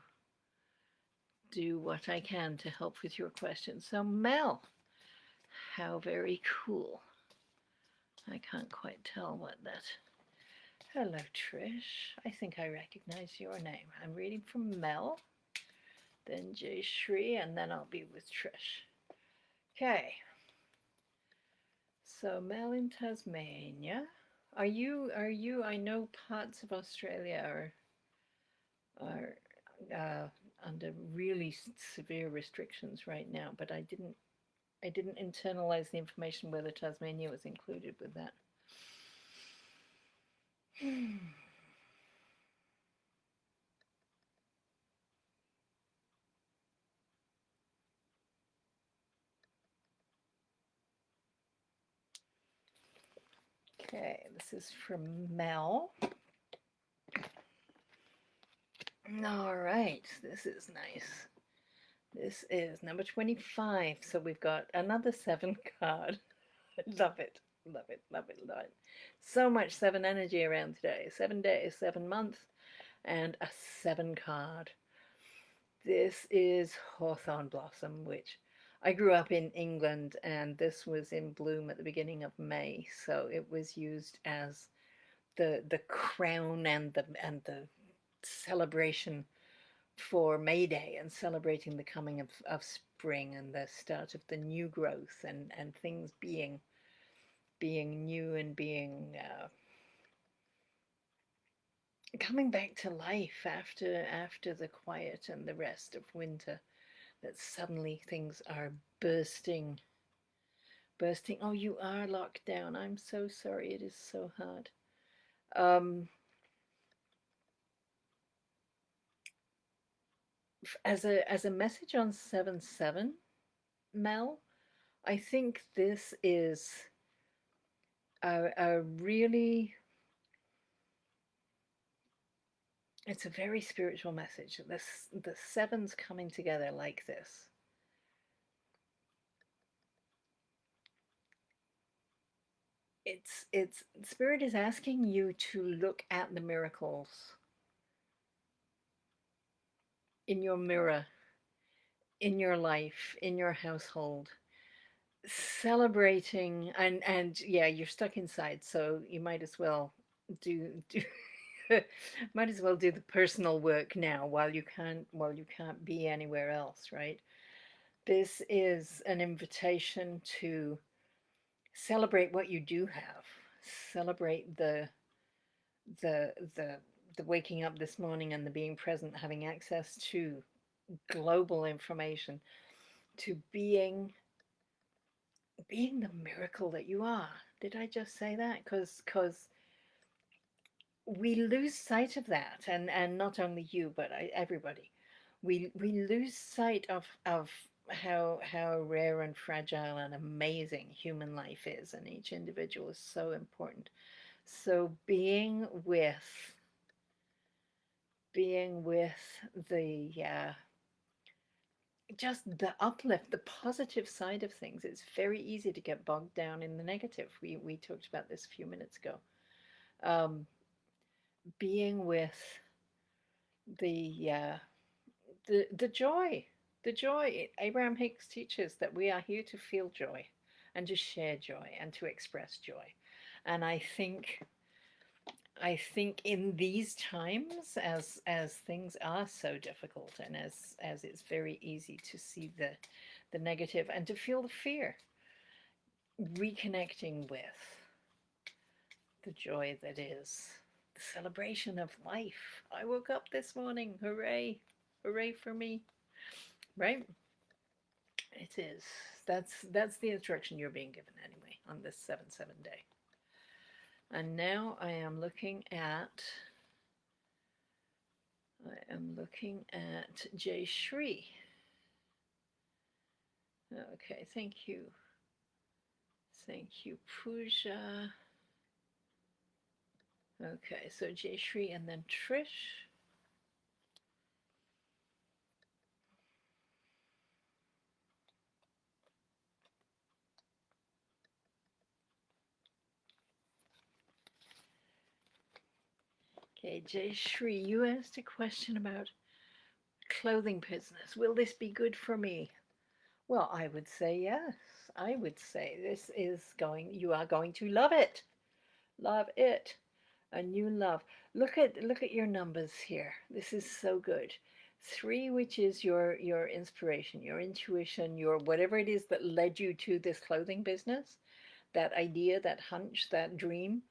what I can to help with your question. So Mel, how very cool. I can't quite tell what that. Hello, Trish. I think I recognize your name. I'm reading from Mel, then Jay Shri, and then I'll be with Trish. Okay. So Mel in Tasmania. Are you I know parts of Australia are under really severe restrictions right now, but I didn't internalize the information whether Tasmania was included with that. Okay, this is from Mel. All right, this is nice. This is number 25. So we've got another 7 card. Love it. Love it. Love it. Love it. So much 7 energy around today. 7 days, 7 months, and a 7 card. This is Hawthorn Blossom, which I grew up in England, and this was in bloom at the beginning of May. So it was used as the crown and the celebration for May Day and celebrating the coming of spring and the start of the new growth and things being new and being coming back to life after the quiet and the rest of winter, that suddenly things are bursting. Oh, you are locked down. I'm so sorry. It is so hard. As a message on 7/7, Mel, I think this is a really, it's a very spiritual message. The sevens coming together like this. It's spirit is asking you to look at the miracles in your mirror, in your life, in your household, celebrating and yeah, you're stuck inside, so you might as well do might as well do the personal work now while you can't be anywhere else, right? This is an invitation to celebrate what you do have. Celebrate the the the waking up this morning and the being present, having access to global information, to being the miracle that you are. Did I just say that? Because we lose sight of that, and not only you, but everybody. We lose sight of how rare and fragile and amazing human life is, and each individual is so important. So being with the just the uplift, the positive side of things. It's very easy to get bogged down in the negative. We talked about this a few minutes ago. Um, being with the the joy, the joy. Abraham Hicks teaches that we are here to feel joy, and to share joy, and to express joy. And I think in these times, as things are so difficult, and as it's very easy to see the negative and to feel the fear, reconnecting with the joy that is the celebration of life. I woke up this morning. Hooray! Hooray for me! Right? It is. That's the instruction you're being given anyway on this 7/7 day. And now I am looking at Jay Shri. Okay, thank you. Thank you, Pooja. Okay, so Jay Shri and then Trish. Okay, Jay Shri, you asked a question about clothing business. Will this be good for me? Well, I would say yes. I would say this is going, you are going to love it. Love it. A new love. Look at your numbers here. This is so good. 3, which is your inspiration, your intuition, your whatever it is that led you to this clothing business, that idea, that hunch, that dream,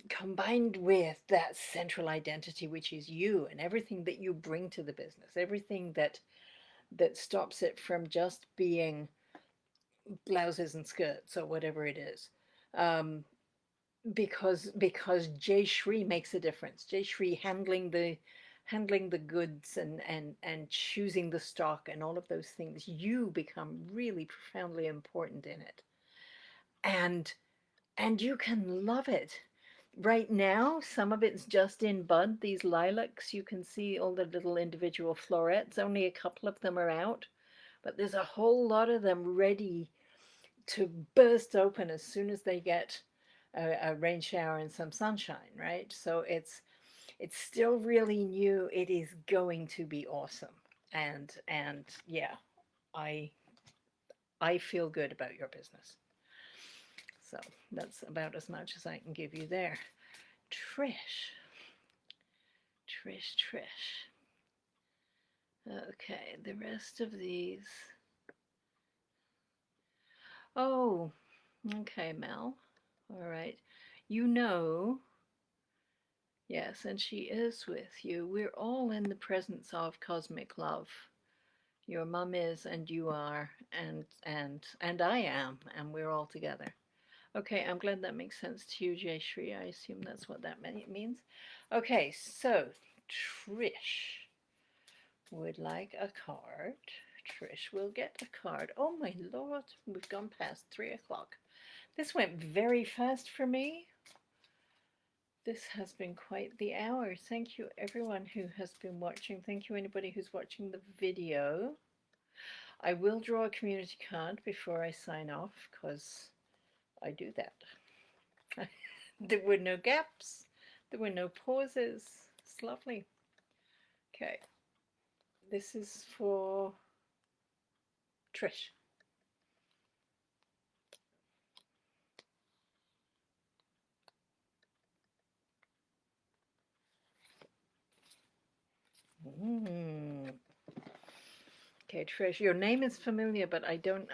combined with that central identity, which is you and everything that you bring to the business, everything that stops it from just being blouses and skirts or whatever it is. Um, because Jay Shri makes a difference. Jay Shri handling the goods and choosing the stock and all of those things, you become really profoundly important in it. And you can love it. Right now, some of it's just in bud. These lilacs, you can see all the little individual florets. Only a couple of them are out, but there's a whole lot of them ready to burst open as soon as they get a rain shower and some sunshine, right? So it's still really new. It is going to be awesome, and yeah, I I feel good about your business. So that's about as much as I can give you there. Trish, Trish, Trish. Okay, the rest of these. Oh, okay, Mel. All right. You know, yes, and she is with you. We're all in the presence of cosmic love. Your mum is, and you are, and I am, and we're all together. Okay, I'm glad that makes sense to you, Jay Shri. I assume that's what that means. Okay, so Trish would like a card. Trish will get a card. Oh my lord, we've gone past 3 o'clock. This went very fast for me. This has been quite the hour. Thank you, everyone who has been watching. Thank you, anybody who's watching the video. I will draw a community card before I sign off because I do that. There were no gaps, there were no pauses. It's lovely. Okay, this is for Trish. Mm. Okay, Trish, your name is familiar, but I don't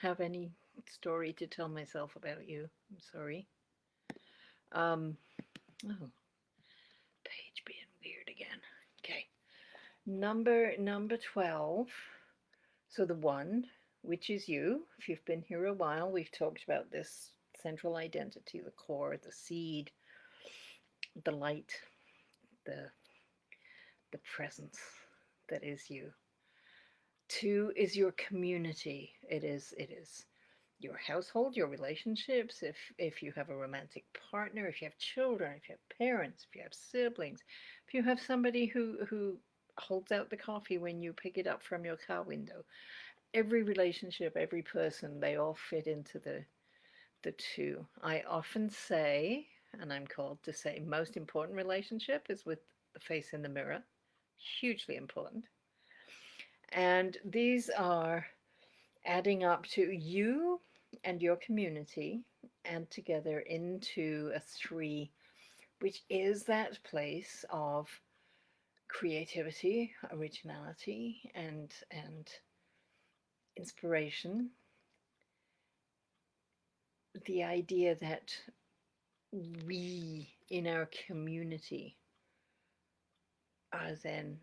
have any story to tell myself about you. I'm sorry. Um, oh, page being weird again. Okay, number 12. So the one, which is you. If you've been here a while, we've talked about this central identity, the core, the seed, the light, the the presence that is you. 2 is your community. It is your household, your relationships, if you have a romantic partner, if you have children, if you have parents, if you have siblings, if you have somebody who holds out the coffee when you pick it up from your car window. Every relationship, every person, they all fit into the 2. I often say, and I'm called to say, most important relationship is with the face in the mirror. Hugely important. And these are adding up to you and your community and together into a 3, which is that place of creativity, originality, and inspiration. The idea that we in our community are then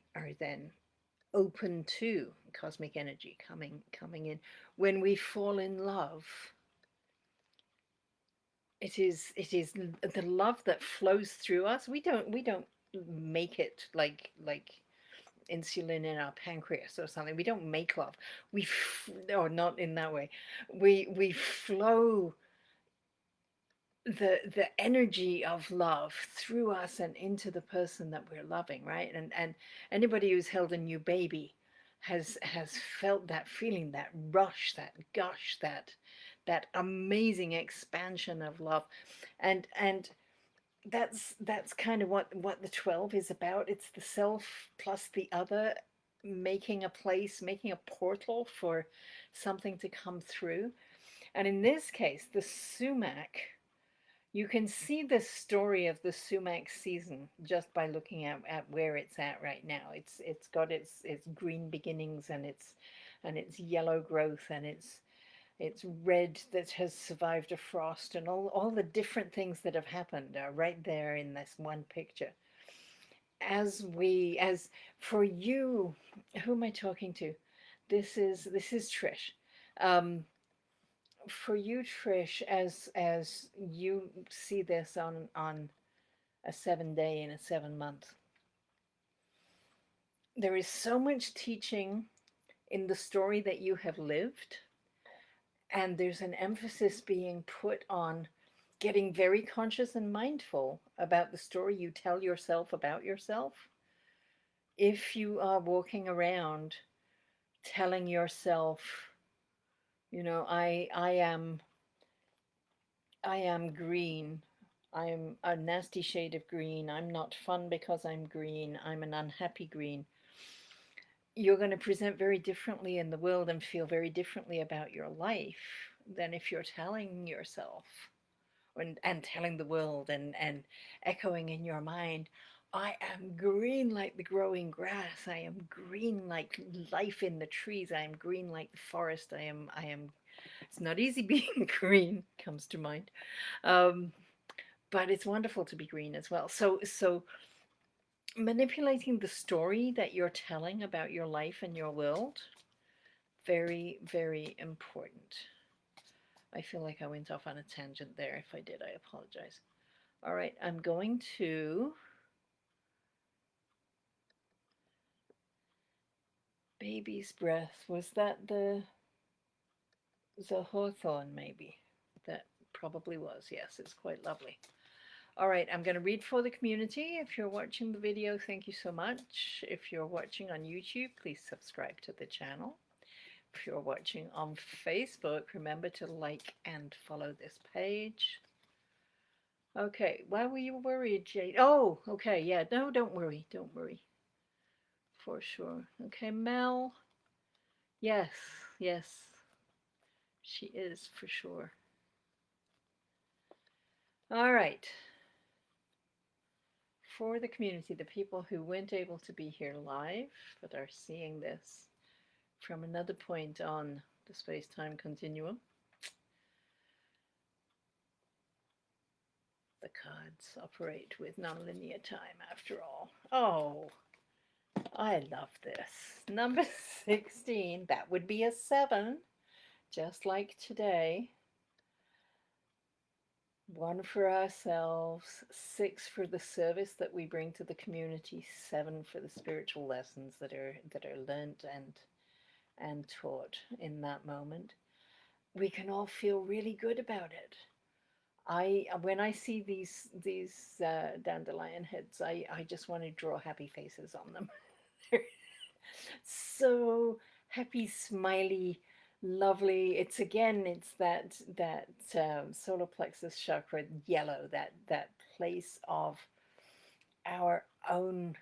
open to cosmic energy coming in. When we fall in love, it is the love that flows through us. We don't make it like insulin in our pancreas or something. We don't make love. Or not in that way. We flow the energy of love through us and into the person that we're loving, right? And anybody who's held a new baby has felt that feeling, that rush, that gush, that amazing expansion of love. And that's kind of what the 12 is about. It's the self plus the other, making a place, making a portal for something to come through. And in this case, the sumac, you can see the story of the sumac season just by looking at where it's at right now. It's got its green beginnings, and its yellow growth, and it's red that has survived a frost, and all the different things that have happened are right there in this one picture. As for you, who am I talking to? This is Trish. Um, for you, Trish, as you see this on a 7 day and a 7 month, there is so much teaching in the story that you have lived, and there's an emphasis being put on getting very conscious and mindful about the story you tell yourself about yourself. If you are walking around telling yourself, I am green. I'm a nasty shade of green. I'm not fun because I'm green. I'm an unhappy green. You're going to present very differently in the world and feel very differently about your life than if you're telling yourself and telling the world and echoing in your mind, I am green like the growing grass. I am green like life in the trees. I am green like the forest. I am it's not easy being green, comes to mind. Um, but it's wonderful to be green as well. So manipulating the story that you're telling about your life and your world, very, very important. I feel like I went off on a tangent there. If I did, I apologize. All right, I'm going to Baby's Breath. Was that the Hawthorne, maybe? That probably was. Yes, it's quite lovely. All right, I'm going to read for the community. If you're watching the video, thank you so much. If you're watching on YouTube, please subscribe to the channel. If you're watching on Facebook, remember to like and follow this page. Okay, why were you worried, Jade? Oh, okay, yeah, no, don't worry, don't worry. For sure. Okay, Mel. Yes, yes, she is for sure. All right. For the community, the people who weren't able to be here live but are seeing this from another point on the space-time continuum, the cards operate with nonlinear time after all. Oh, I love this. Number 16, that would be a 7, just like today. 1 for ourselves, 6 for the service that we bring to the community, 7 for the spiritual lessons that are learnt and taught in that moment. We can all feel really good about it. When I see these dandelion heads, I just want to draw happy faces on them. So happy, smiley, lovely. It's that solar plexus chakra yellow, that place of our own,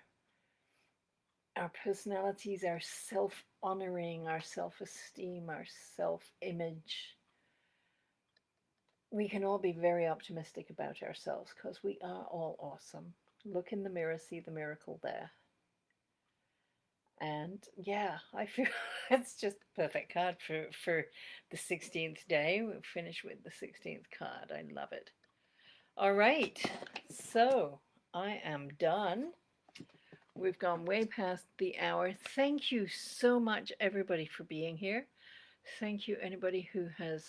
our personalities, our self-honoring, our self-esteem, our self-image. We can all be very optimistic about ourselves because we are all awesome. Look in the mirror, see the miracle there. And yeah, I feel it's just a perfect card for the 16th day. We'll finish with the 16th card. I love it. All right, so I am done. We've gone way past the hour. Thank you so much, everybody, for being here. Thank you, anybody who has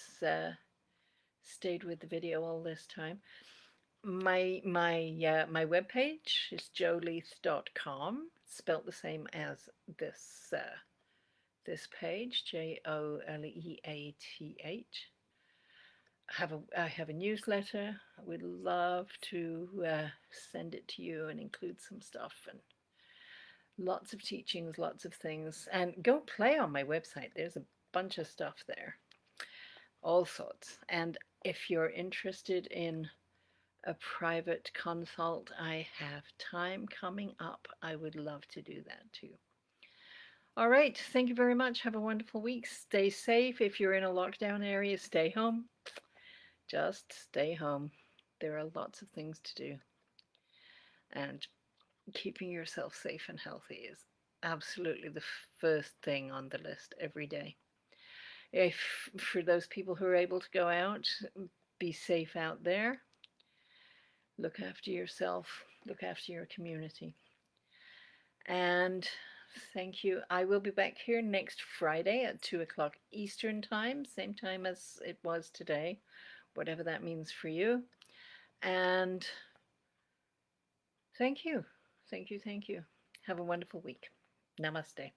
stayed with the video all this time. My webpage is joleath.com, spelt the same as this page, JOLEATH. I have a newsletter. I would love to send it to you and include some stuff and lots of teachings, lots of things. And go play on my website. There's a bunch of stuff there, all sorts. And if you're interested in a private consult. I have time coming up. I would love to do that too. All right. Thank you very much. Have a wonderful week. Stay safe. If you're in a lockdown area, stay home. Just stay home. There are lots of things to do. And keeping yourself safe and healthy is absolutely the first thing on the list every day. If for those people who are able to go out, be safe out there. Look after yourself, look after your community. And thank you. I will be back here next Friday at 2 o'clock Eastern Time, same time as it was today, whatever that means for you. And thank you. Thank you. Thank you. Have a wonderful week. Namaste.